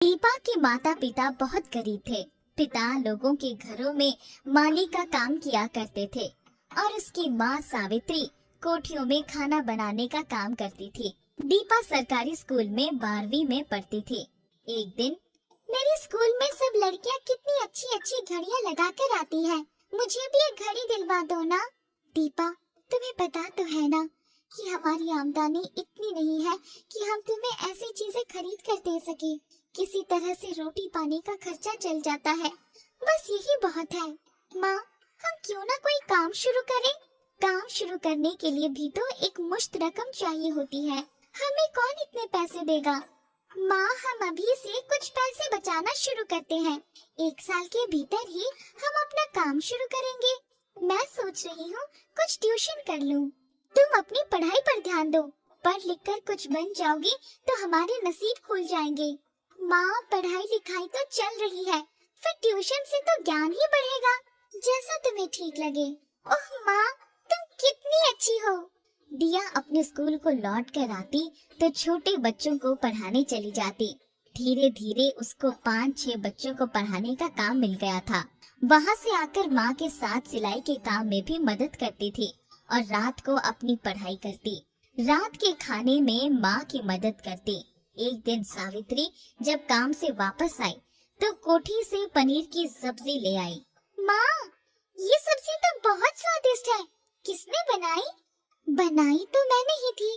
दीपा के माता पिता बहुत गरीब थे। पिता लोगों के घरों में माली का काम किया करते थे और उसकी माँ सावित्री कोठियों में खाना बनाने का काम करती थी। दीपा सरकारी स्कूल में 12वीं में पढ़ती थी। एक दिन, मेरे स्कूल में सब लड़कियाँ कितनी अच्छी अच्छी घड़ियाँ लगा कर आती है, मुझे भी एक घड़ी दिलवा दो ना। दीपा, तुम्हें पता तो है ना कि हमारी आमदनी इतनी नहीं है कि हम तुम्हें ऐसी चीजें खरीद कर दे सके। किसी तरह से रोटी पानी का खर्चा चल जाता है, बस यही बहुत है। माँ, हम क्यों ना कोई काम शुरू करें? काम शुरू करने के लिए भी तो एक मुश्त रकम चाहिए होती है, हमें कौन इतने पैसे देगा? माँ, हम अभी से कुछ पैसे बचाना शुरू करते हैं, 1 साल के भीतर ही हम अपना काम शुरू करेंगे। मैं सोच रही हूँ कुछ ट्यूशन कर लूँ। तुम अपनी पढ़ाई पर ध्यान दो, पढ़ लिख कर कुछ बन जाओगी तो हमारे नसीब खुल जाएंगे। माँ, पढ़ाई लिखाई तो चल रही है, फिर ट्यूशन से तो ज्ञान ही बढ़ेगा, जैसा तुम्हें ठीक लगे। ओह माँ, तुम कितनी अच्छी हो। दिया अपने स्कूल को लौट कर आती तो छोटे बच्चों को पढ़ाने चली जाती। धीरे धीरे उसको 5-6 बच्चों को पढ़ाने का काम मिल गया था। वहाँ से आकर माँ के साथ सिलाई के काम में भी मदद करती थी और रात को अपनी पढ़ाई करती। रात के खाने में माँ की मदद करती। एक दिन सावित्री जब काम से वापस आई तो कोठी से पनीर की सब्जी ले आई। माँ, ये सब्जी तो बहुत स्वादिष्ट है, किसने बनाई? बनाई तो मैंने ही थी।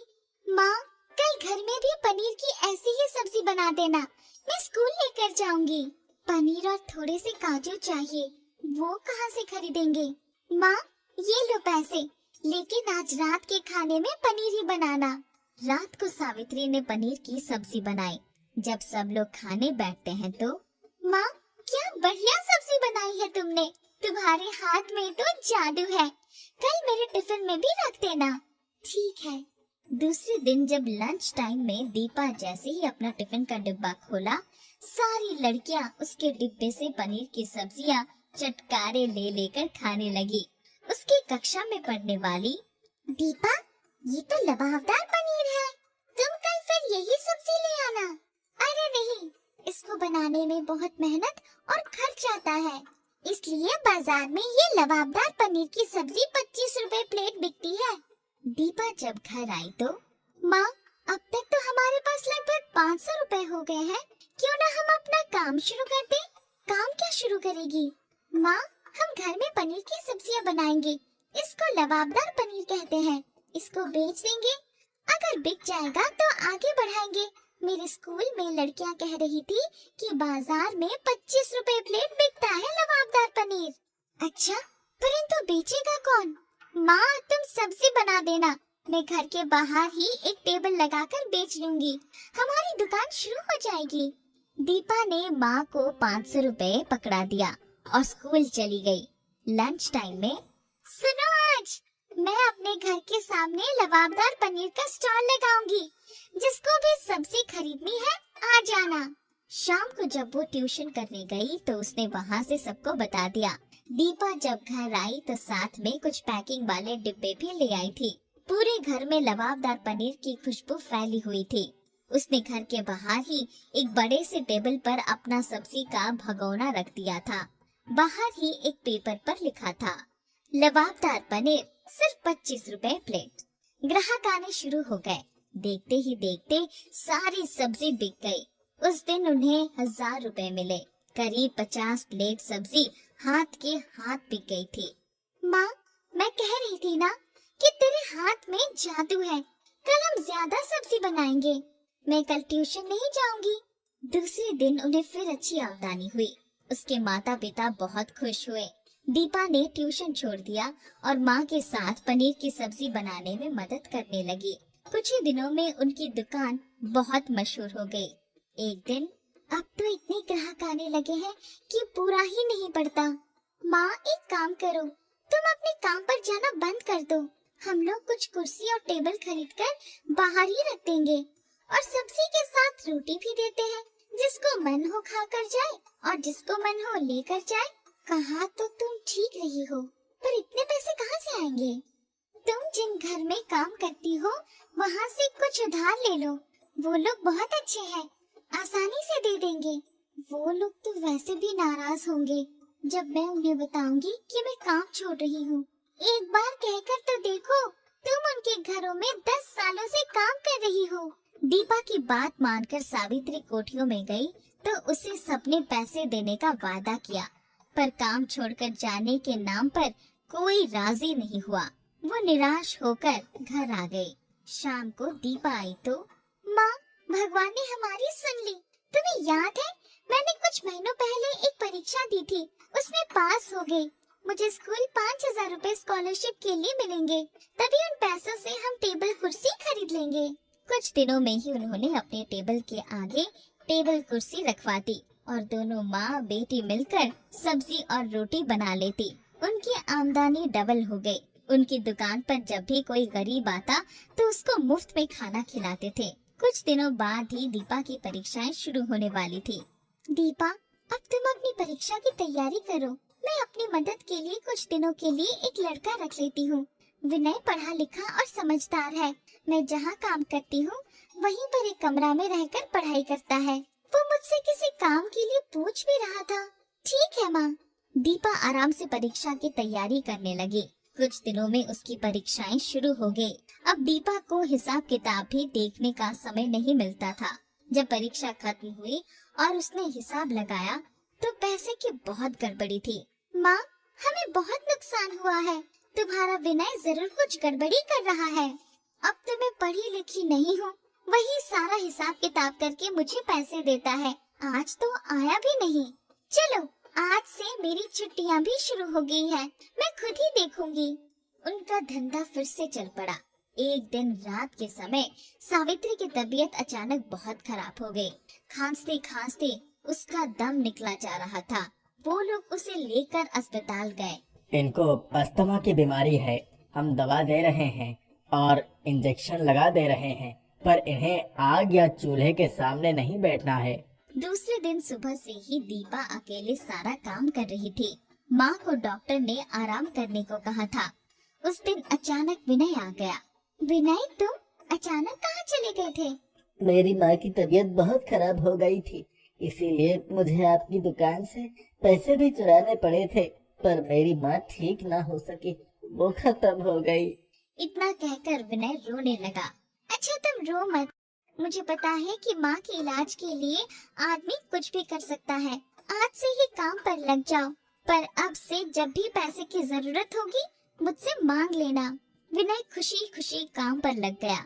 माँ, कल घर में भी पनीर की ऐसी ही सब्जी बना देना, मैं स्कूल लेकर जाऊंगी। पनीर और थोड़े से काजू चाहिए, वो कहाँ से खरीदेंगे? माँ, ये लो पैसे, लेकिन आज रात के खाने में पनीर ही बनाना। रात को सावित्री ने पनीर की सब्जी बनाई। जब सब लोग खाने बैठते हैं तो, माँ, क्या बढ़िया सब्जी बनाई है तुमने, तुम्हारे हाथ में तो जादू है, कल मेरे टिफिन में भी रख देना। ठीक है। दूसरे दिन जब लंच टाइम में दीपा जैसे ही अपना टिफिन का डिब्बा खोला, सारी लड़कियां उसके डिब्बे से पनीर की सब्जियां चटकारे ले लेकर खाने लगी। उसकी कक्षा में पढ़ने वाली, दीपा, ये तो लबाबदार पनीर है, तुम कल फिर यही सब्जी ले आना। अरे नहीं, इसको बनाने में बहुत मेहनत और खर्च आता है, इसलिए बाजार में ये लबाबदार पनीर की सब्जी 25 रुपए प्लेट बिकती है। दीपा जब घर आई तो, माँ, अब तक तो हमारे पास लगभग 500 रुपए हो गए हैं, क्यों ना हम अपना काम शुरू कर दें? काम क्या शुरू करेगी? माँ, हम घर में पनीर की सब्जियाँ बनाएंगे, इसको लबाबदार पनीर कहते हैं, इसको बेच देंगे, अगर बिक जाएगा तो आगे बढ़ाएंगे। मेरे स्कूल में लड़कियां कह रही थी कि बाजार में 25 रुपए प्लेट बिकता है लबाबदार पनीर। अच्छा, परंतु बेचेगा कौन? माँ, तुम सब्जी बना देना, मैं घर के बाहर ही एक टेबल लगाकर बेच लूंगी, हमारी दुकान शुरू हो जाएगी। दीपा ने माँ को 500 रुपए पकड़ा दिया और स्कूल चली गई। लंच टाइम में, सुनो, आज मैं अपने घर के सामने लबाबदार पनीर का स्टॉल लगाऊंगी, जिसको भी सब्जी खरीदनी है आ जाना। शाम को जब वो ट्यूशन करने गई तो उसने वहाँ से सबको बता दिया। दीपा जब घर आई तो साथ में कुछ पैकिंग वाले डिब्बे भी ले आई थी। पूरे घर में लबाबदार पनीर की खुशबू फैली हुई थी। उसने घर के बाहर ही एक बड़े से टेबल पर अपना सब्जी का भगोना रख दिया था। बाहर ही एक पेपर पर लिखा था, लबाबदार पनीर सिर्फ 25 रुपए प्लेट। ग्राहक आने शुरू हो गए। देखते ही देखते सारी सब्जी बिक गई। उस दिन उन्हें 1000 रुपए मिले। करीब 50 प्लेट सब्जी हाथ के हाथ बिक गई थी। माँ, मैं कह रही थी ना कि तेरे हाथ में जादू है, कल हम ज्यादा सब्जी बनाएंगे। मैं कल ट्यूशन नहीं जाऊंगी। दूसरे दिन उन्हें फिर अच्छी आमदनी हुई। उसके माता पिता बहुत खुश हुए। दीपा ने ट्यूशन छोड़ दिया और माँ के साथ पनीर की सब्जी बनाने में मदद करने लगी। कुछ ही दिनों में उनकी दुकान बहुत मशहूर हो गई। एक दिन, अब तो इतने ग्राहक आने लगे हैं कि पूरा ही नहीं पड़ता। माँ, एक काम करो, तुम अपने काम पर जाना बंद कर दो, हम लोग कुछ कुर्सी और टेबल खरीदकर बाहर ही रख देंगे और सब्जी के साथ रोटी भी देते हैं, जिसको मन हो खा कर जाए और जिसको मन हो लेकर जाए। कहा तो तुम ठीक रही हो, पर इतने पैसे कहाँ से आएंगे? तुम जिन घर में काम करती हो वहाँ से कुछ उधार ले लो, वो लोग बहुत अच्छे हैं, आसानी से दे देंगे। वो लोग तो वैसे भी नाराज होंगे जब मैं उन्हें बताऊंगी कि मैं काम छोड़ रही हूँ। एक बार कहकर तो देखो, तुम उनके घरों में 10 सालों से काम कर रही हो। दीपा की बात मानकर सावित्री कोठियों में गई तो उसे सबने पैसे देने का वादा किया, पर काम छोड़कर जाने के नाम पर कोई राजी नहीं हुआ। वो निराश होकर घर आ गई। शाम को दीपा आई तो, माँ, भगवान ने हमारी सुन ली। तुम्हें याद है, मैंने कुछ महीनों पहले एक परीक्षा दी थी, उसमें पास हो गई। मुझे स्कूल 5,000 रुपए स्कॉलरशिप के लिए मिलेंगे। तभी उन पैसों से हम टेबल कुर्सी खरीद लेंगे। कुछ दिनों में ही उन्होंने अपने टेबल के आगे टेबल कुर्सी रखवा दी और दोनों माँ बेटी मिलकर सब्जी और रोटी बना लेती। उनकी आमदनी डबल हो गई। उनकी दुकान पर जब भी कोई गरीब आता तो उसको मुफ्त में खाना खिलाते थे। कुछ दिनों बाद ही दीपा की परीक्षाएं शुरू होने वाली थी। दीपा, अब तुम अपनी परीक्षा की तैयारी करो। मैं अपनी मदद के लिए कुछ दिनों के लिए एक लड़का रख लेती हूँ। विनय पढ़ा लिखा और समझदार है। मैं जहाँ काम करती हूँ वहीं पर एक कमरा में रहकर पढ़ाई करता है। वो मुझसे किसी काम के लिए पूछ भी रहा था। ठीक है माँ। दीपा आराम से परीक्षा की तैयारी करने लगी। कुछ दिनों में उसकी परीक्षाएं शुरू हो गई। अब दीपा को हिसाब किताब भी देखने का समय नहीं मिलता था। जब परीक्षा खत्म हुई और उसने हिसाब लगाया तो पैसे की बहुत गड़बड़ी थी। माँ, हमें बहुत नुकसान हुआ है। तुम्हारा विनय जरूर कुछ गड़बड़ी कर रहा है। अब तो मैं पढ़ी लिखी नहीं हूँ, वही सारा हिसाब किताब करके मुझे पैसे देता है। आज तो आया भी नहीं। चलो, आज से मेरी छुट्टियाँ भी शुरू हो गई है, मैं खुद ही देखूंगी। उनका धंधा फिर से चल पड़ा। एक दिन रात के समय सावित्री की तबीयत अचानक बहुत खराब हो गई। खांसते खांसते उसका दम निकला जा रहा था। वो लोग उसे लेकर अस्पताल गए। इनको अस्थमा की बीमारी है। हम दवा दे रहे हैं और इंजेक्शन लगा दे रहे हैं, पर इन्हें आग या चूल्हे के सामने नहीं बैठना है। दूसरे दिन सुबह से ही दीपा अकेले सारा काम कर रही थी। माँ को डॉक्टर ने आराम करने को कहा था। उस दिन अचानक विनय आ गया। विनय, तुम अचानक कहाँ चले गए थे? मेरी माँ की तबीयत बहुत खराब हो गई थी, इसीलिए मुझे आपकी दुकान से पैसे भी चुराने पड़े थे, पर मेरी माँ ठीक ना हो सकी, वो खत्म हो गई। इतना कहकर विनय रोने लगा। अच्छा, तुम रो मत। मुझे पता है कि माँ के इलाज के लिए आदमी कुछ भी कर सकता है। आज से ही काम पर लग जाओ, पर अब से जब भी पैसे की जरूरत होगी मुझसे मांग लेना। विनय खुशी खुशी काम पर लग गया।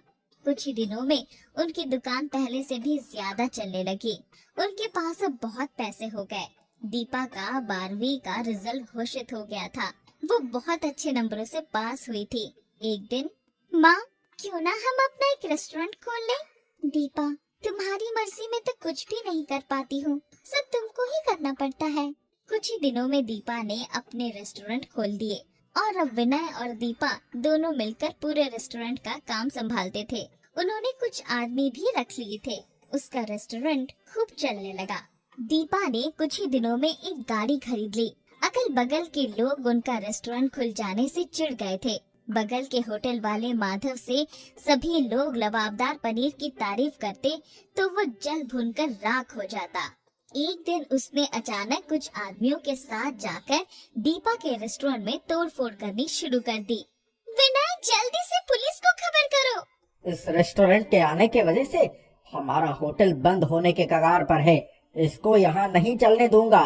कुछ ही दिनों में उनकी दुकान पहले से भी ज्यादा चलने लगी। उनके पास अब बहुत पैसे हो गए। दीपा का 12वीं का रिजल्ट घोषित हो गया था। वो बहुत अच्छे नंबरों से पास हुई थी। एक दिन, माँ, क्यों ना हम अपना एक रेस्टोरेंट खोल लें? दीपा, तुम्हारी मर्जी में तो कुछ भी नहीं कर पाती हूँ, सब तुमको ही करना पड़ता है। कुछ ही दिनों में दीपा ने अपने रेस्टोरेंट खोल दिए और अब विनय और दीपा दोनों मिलकर पूरे रेस्टोरेंट का काम संभालते थे। उन्होंने कुछ आदमी भी रख लिए थे। उसका रेस्टोरेंट खूब चलने लगा। दीपा ने कुछ ही दिनों में एक गाड़ी खरीद ली। अगल बगल के लोग उनका रेस्टोरेंट खुल जाने से चिढ़ गए थे। बगल के होटल वाले माधव से सभी लोग लबाबदार पनीर की तारीफ करते तो वो जल भुनकर राख हो जाता। एक दिन उसने अचानक कुछ आदमियों के साथ जाकर दीपा के रेस्टोरेंट में तोड़फोड़ करनी शुरू कर दी। विनय, जल्दी से पुलिस को खबर करो। इस रेस्टोरेंट के आने के वजह से हमारा होटल बंद होने के कगार पर है, इसको यहाँ नहीं चलने दूंगा।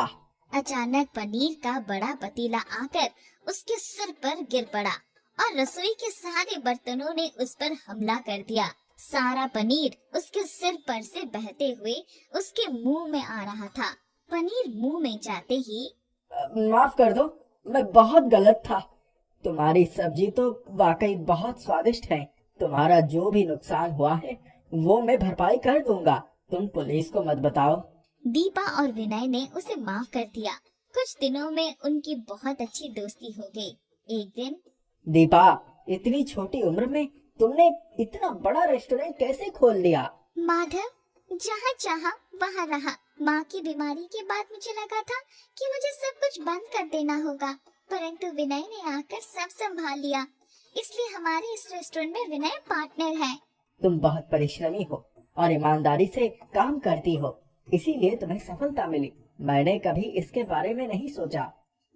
अचानक पनीर का बड़ा पतीला आकर उसके सिर पर गिर पड़ा और रसोई के सारे बर्तनों ने उस पर हमला कर दिया। सारा पनीर उसके सिर पर से बहते हुए उसके मुंह में आ रहा था। पनीर मुंह में जाते ही, माफ कर दो, मैं बहुत गलत था। तुम्हारी सब्जी तो वाकई बहुत स्वादिष्ट है। तुम्हारा जो भी नुकसान हुआ है वो मैं भरपाई कर दूंगा। तुम पुलिस को मत बताओ। दीपा और विनय ने उसे माफ कर दिया। कुछ दिनों में उनकी बहुत अच्छी दोस्ती हो गई। एक दिन, दीपा, इतनी छोटी उम्र में तुमने इतना बड़ा रेस्टोरेंट कैसे खोल लिया? माधव, जहाँ चाहा वहाँ रहा। माँ की बीमारी के बाद मुझे लगा था कि मुझे सब कुछ बंद कर देना होगा, परंतु विनय ने आकर सब संभाल लिया। इसलिए हमारे इस रेस्टोरेंट में विनय पार्टनर है। तुम बहुत परिश्रमी हो। और ईमानदारी से काम करती हो, इसीलिए तुम्हें सफलता मिली। मैंने कभी इसके बारे में नहीं सोचा।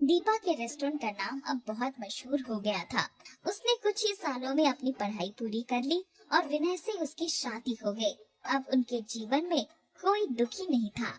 दीपा के रेस्टोरेंट का नाम अब बहुत मशहूर हो गया था। उसने कुछ ही सालों में अपनी पढ़ाई पूरी कर ली और विनय से उसकी शादी हो गई। अब उनके जीवन में कोई दुखी नहीं था।